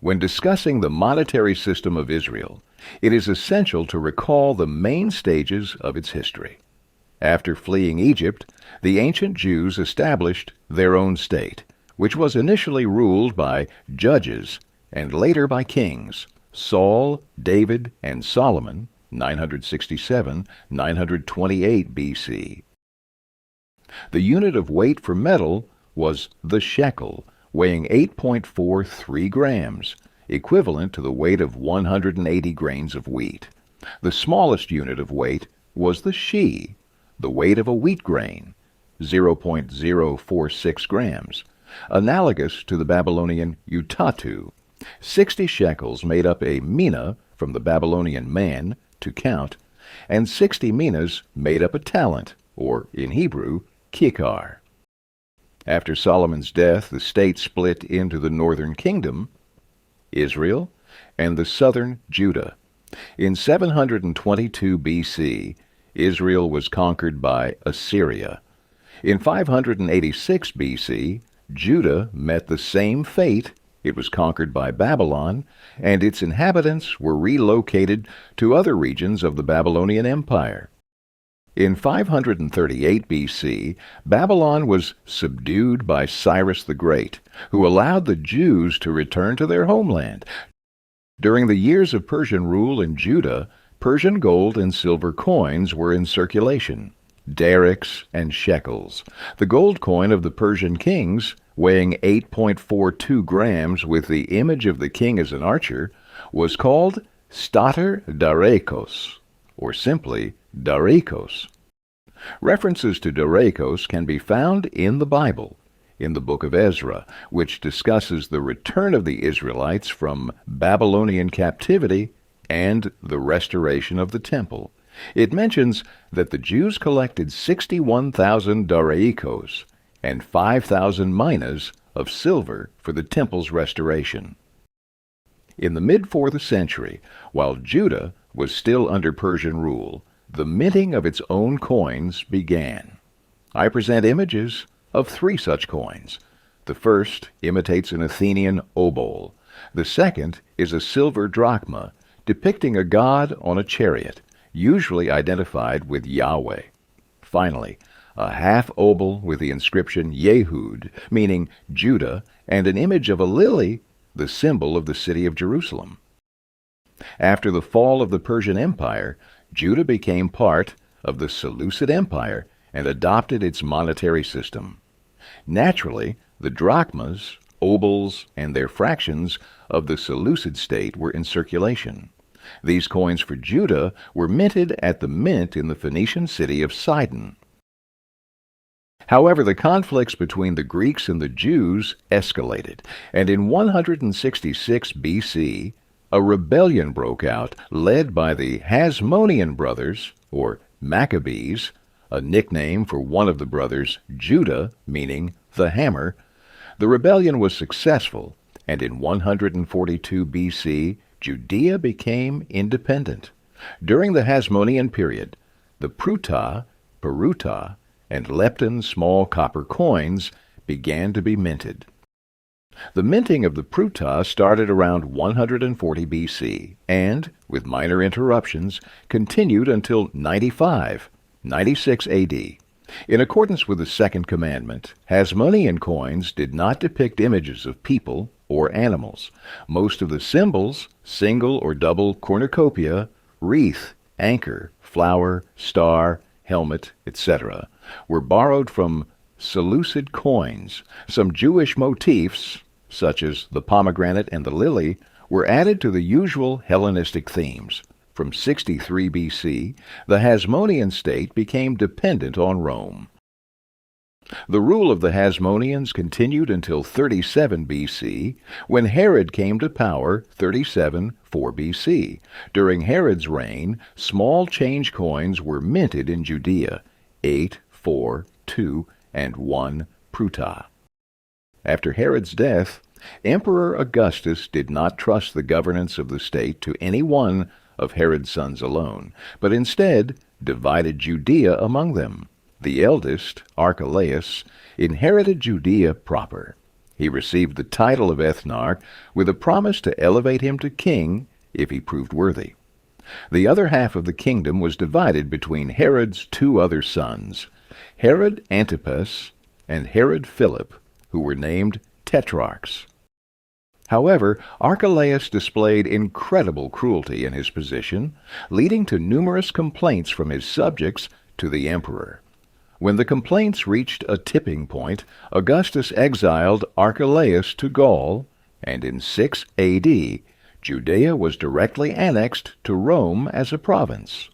When discussing the monetary system of Israel, it is essential to recall the main stages of its history. After fleeing Egypt, the ancient Jews established their own state, which was initially ruled by judges and later by kings, Saul, David, and Solomon, 967-928 BC. The unit of weight for metal was the shekel, weighing 8.43 grams, equivalent to the weight of 180 grains of wheat. The smallest unit of weight was the she, the weight of a wheat grain, 0.046 grams, analogous to the Babylonian utatu. 60 shekels made up a mina, from the Babylonian man, to count, and 60 minas made up a talent, or in Hebrew, kikar. After Solomon's death, the state split into the northern kingdom, Israel, and the southern Judah. In 722 BC, Israel was conquered by Assyria. In 586 BC, Judah met the same fate. It was conquered by Babylon, and its inhabitants were relocated to other regions of the Babylonian Empire. In 538 BC, Babylon was subdued by Cyrus the Great, who allowed the Jews to return to their homeland. During the years of Persian rule in Judah, Persian gold and silver coins were in circulation, darics and shekels. The gold coin of the Persian kings, weighing 8.42 grams with the image of the king as an archer, was called stater darekos, or simply Darekos. References to Darekos can be found in the Bible, in the book of Ezra, which discusses the return of the Israelites from Babylonian captivity and the restoration of the temple. It mentions that the Jews collected 61,000 Darekos and 5,000 minas of silver for the temple's restoration. In the mid-4th century, while Judah was still under Persian rule, the minting of its own coins began. I present images of 3 such coins. The first imitates an Athenian obol. The second is a silver drachma, depicting a god on a chariot, usually identified with Yahweh. Finally, a half obol with the inscription Yehud, meaning Judah, and an image of a lily, the symbol of the city of Jerusalem. After the fall of the Persian Empire, Judah became part of the Seleucid Empire and adopted its monetary system. Naturally, the drachmas, obols, and their fractions of the Seleucid state were in circulation. These coins for Judah were minted at the mint in the Phoenician city of Sidon. However, the conflicts between the Greeks and the Jews escalated, and in 166 BC, a rebellion broke out led by the Hasmonean brothers, or Maccabees, a nickname for one of the brothers, Judah, meaning the hammer. The rebellion was successful, and in 142 BC, Judea became independent. During the Hasmonean period, the pruta, peruta, and lepton small copper coins began to be minted. The minting of the pruta started around 140 BC and, with minor interruptions, continued until 96 AD. In accordance with the Second Commandment, Hasmonean coins did not depict images of people or animals. Most of the symbols, single or double cornucopia, wreath, anchor, flower, star, helmet, etc., were borrowed from Seleucid coins. Some Jewish motifs, such as the pomegranate and the lily, were added to the usual Hellenistic themes. From 63 BC, the Hasmonean state became dependent on Rome. The rule of the Hasmoneans continued until 37 BC, when Herod came to power, 37-4 BC. During Herod's reign, small change coins were minted in Judea, 8, 4, 2, and 1 pruta. After Herod's death, Emperor Augustus did not trust the governance of the state to any one of Herod's sons alone, but instead divided Judea among them. The eldest, Archelaus, inherited Judea proper. He received the title of ethnarch with a promise to elevate him to king if he proved worthy. The other half of the kingdom was divided between Herod's two other sons, Herod Antipas and Herod Philip, who were named tetrarchs. However, Archelaus displayed incredible cruelty in his position, leading to numerous complaints from his subjects to the emperor. When the complaints reached a tipping point, Augustus exiled Archelaus to Gaul, and in 6 A.D., Judea was directly annexed to Rome as a province.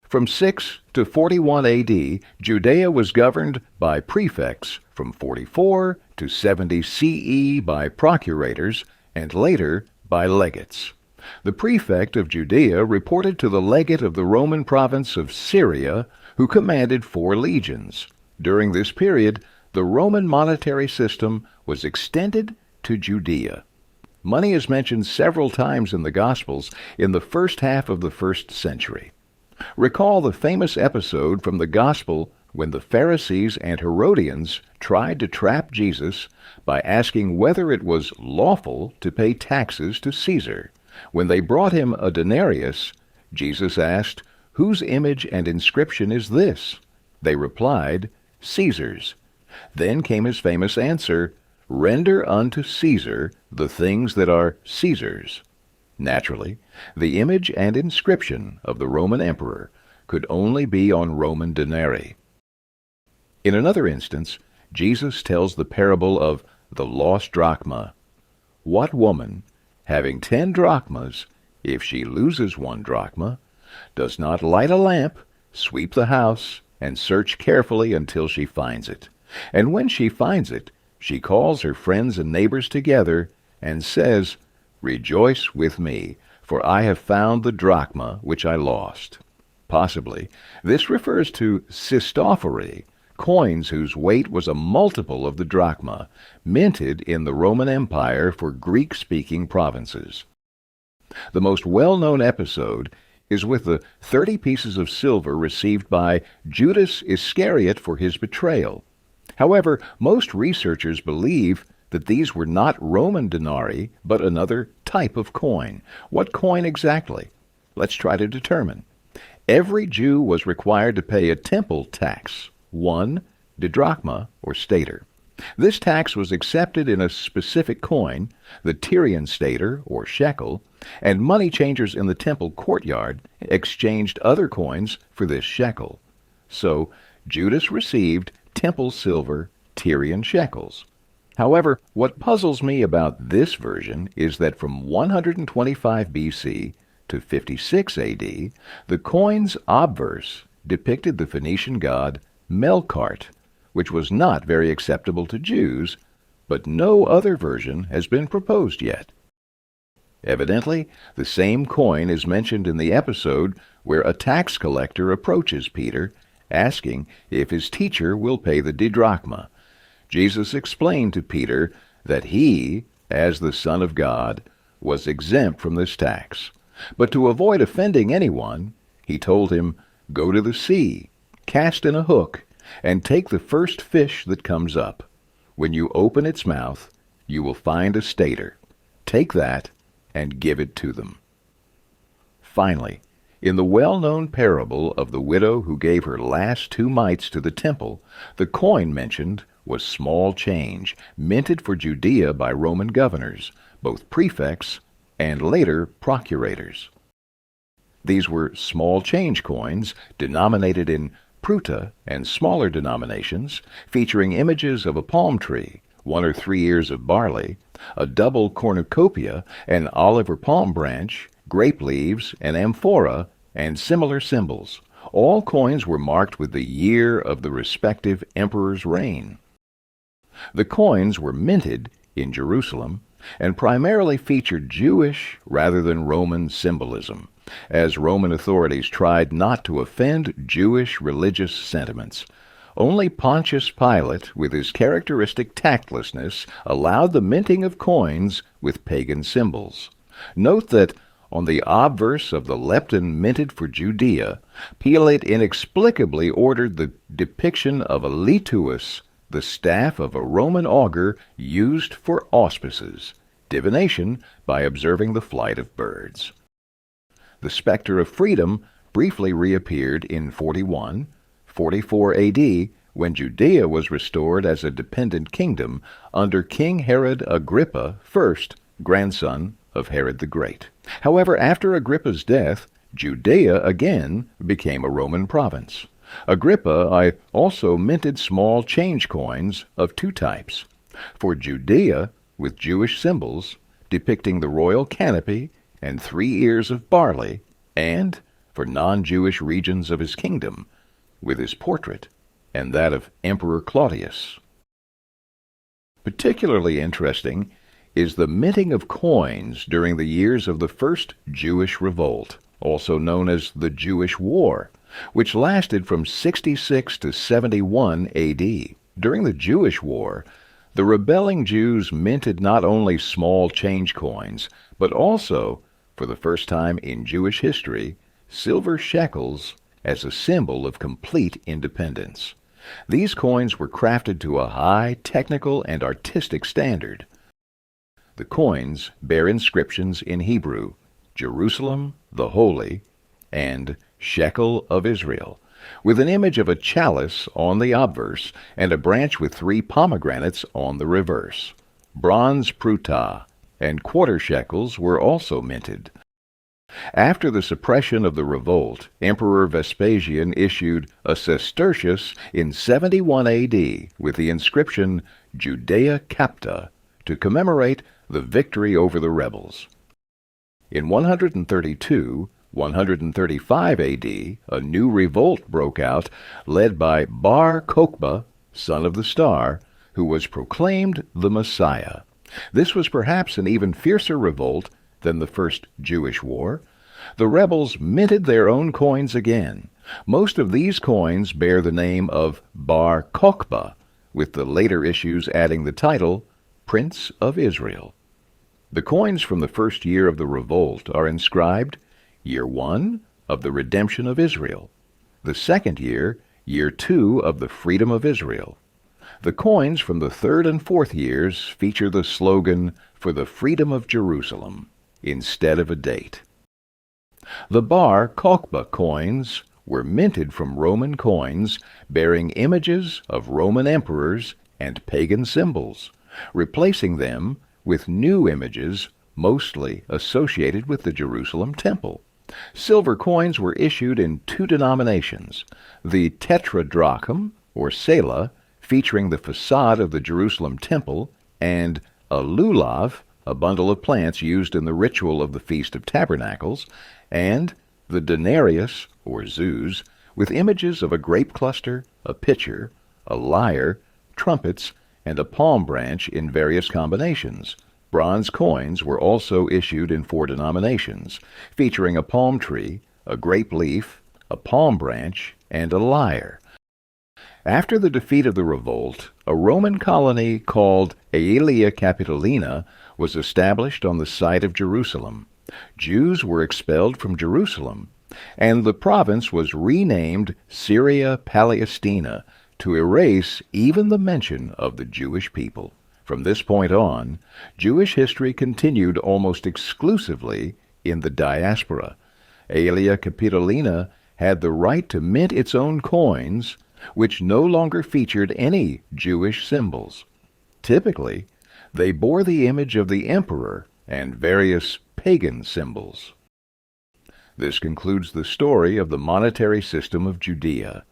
From 6 to 41 A.D., Judea was governed by prefects, from 44 to 70 CE by procurators, and later by legates. The prefect of Judea reported to the legate of the Roman province of Syria, who commanded 4 legions. During this period, the Roman monetary system was extended to Judea. Money is mentioned several times in the Gospels in the first half of the 1st century. Recall the famous episode from the Gospel when the Pharisees and Herodians tried to trap Jesus by asking whether it was lawful to pay taxes to Caesar. When they brought him a denarius, Jesus asked, "Whose image and inscription is this?" They replied, "Caesar's." Then came his famous answer, "Render unto Caesar the things that are Caesar's." Naturally, the image and inscription of the Roman emperor could only be on Roman denarii. In another instance, Jesus tells the parable of the lost drachma. What woman, having 10 drachmas, if she loses 1 drachma, does not light a lamp, sweep the house, and search carefully until she finds it? And when she finds it, she calls her friends and neighbors together and says, "Rejoice with me, for I have found the drachma which I lost." Possibly, this refers to cystophory, coins whose weight was a multiple of the drachma, minted in the Roman Empire for Greek-speaking provinces. The most well-known episode is with the 30 pieces of silver received by Judas Iscariot for his betrayal. However, most researchers believe that these were not Roman denarii, but another type of coin. What coin exactly? Let's try to determine. Every Jew was required to pay a temple tax, 1 didrachma, or stater. This tax was accepted in a specific coin, the Tyrian stater, or shekel, and money changers in the temple courtyard exchanged other coins for this shekel. So, Judas received temple silver, Tyrian shekels. However, what puzzles me about this version is that from 125 B.C. to 56 A.D., the coin's obverse depicted the Phoenician god Melkart, which was not very acceptable to Jews, but no other version has been proposed yet. Evidently, the same coin is mentioned in the episode where a tax collector approaches Peter, asking if his teacher will pay the didrachma. Jesus explained to Peter that he, as the Son of God, was exempt from this tax. But to avoid offending anyone, he told him, "Go to the sea, cast in a hook, and take the first fish that comes up. When you open its mouth, you will find a stater. Take that and give it to them." Finally, in the well-known parable of the widow who gave her last 2 mites to the temple, the coin mentioned was small change, minted for Judea by Roman governors, both prefects and later procurators. These were small change coins denominated in pruta and smaller denominations, featuring images of a palm tree, 1 or 3 ears of barley, a double cornucopia, an olive or palm branch, grape leaves, an amphora, and similar symbols. All coins were marked with the year of the respective emperor's reign. The coins were minted in Jerusalem and primarily featured Jewish rather than Roman symbolism, as Roman authorities tried not to offend Jewish religious sentiments. Only Pontius Pilate, with his characteristic tactlessness, allowed the minting of coins with pagan symbols. Note that on the obverse of the lepton minted for Judea, Pilate inexplicably ordered the depiction of a lituus the staff of a Roman augur used for auspices, divination by observing the flight of birds. The specter of freedom briefly reappeared in 44 AD, when Judea was restored as a dependent kingdom under King Herod Agrippa I, grandson of Herod the Great. However, after Agrippa's death, Judea again became a Roman province. Agrippa I also minted small change coins of two types: for Judea, with Jewish symbols depicting the royal canopy and 3 ears of barley, and for non-Jewish regions of his kingdom, with his portrait and that of Emperor Claudius. Particularly interesting is the minting of coins during the years of the First Jewish Revolt, also known as the Jewish War, which lasted from 66 to 71 AD. During the Jewish War, the rebelling Jews minted not only small change coins, but also, for the first time in Jewish history, silver shekels as a symbol of complete independence. These coins were crafted to a high technical and artistic standard. The coins bear inscriptions in Hebrew: Jerusalem the Holy, and Shekel of Israel, with an image of a chalice on the obverse and a branch with 3 pomegranates on the reverse. Bronze pruta and quarter shekels were also minted. After the suppression of the revolt, Emperor Vespasian issued a sestertius in 71 AD with the inscription Judea Capta to commemorate the victory over the rebels. In 135 AD, a new revolt broke out, led by Bar Kokhba, son of the star, who was proclaimed the Messiah. This was perhaps an even fiercer revolt than the First Jewish War. The rebels minted their own coins again. Most of these coins bear the name of Bar Kokhba, with the later issues adding the title Prince of Israel. The coins from the first year of the revolt are inscribed Year 1 of the Redemption of Israel, the second year, Year 2 of the Freedom of Israel. The coins from the third and fourth years feature the slogan For the Freedom of Jerusalem instead of a date. The Bar Kokhba coins were minted from Roman coins bearing images of Roman emperors and pagan symbols, replacing them with new images mostly associated with the Jerusalem temple. Silver coins were issued in 2 denominations: the tetradrachm, or selah, featuring the facade of the Jerusalem temple, and a lulav, a bundle of plants used in the ritual of the Feast of Tabernacles, and the denarius, or zuz, with images of a grape cluster, a pitcher, a lyre, trumpets, and a palm branch in various combinations. Bronze coins were also issued in 4 denominations, featuring a palm tree, a grape leaf, a palm branch, and a lyre. After the defeat of the revolt, a Roman colony called Aelia Capitolina was established on the site of Jerusalem. Jews were expelled from Jerusalem, and the province was renamed Syria Palestina to erase even the mention of the Jewish people. From this point on, Jewish history continued almost exclusively in the diaspora. Aelia Capitolina had the right to mint its own coins, which no longer featured any Jewish symbols. Typically, they bore the image of the emperor and various pagan symbols. This concludes the story of the monetary system of Judea.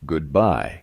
Goodbye.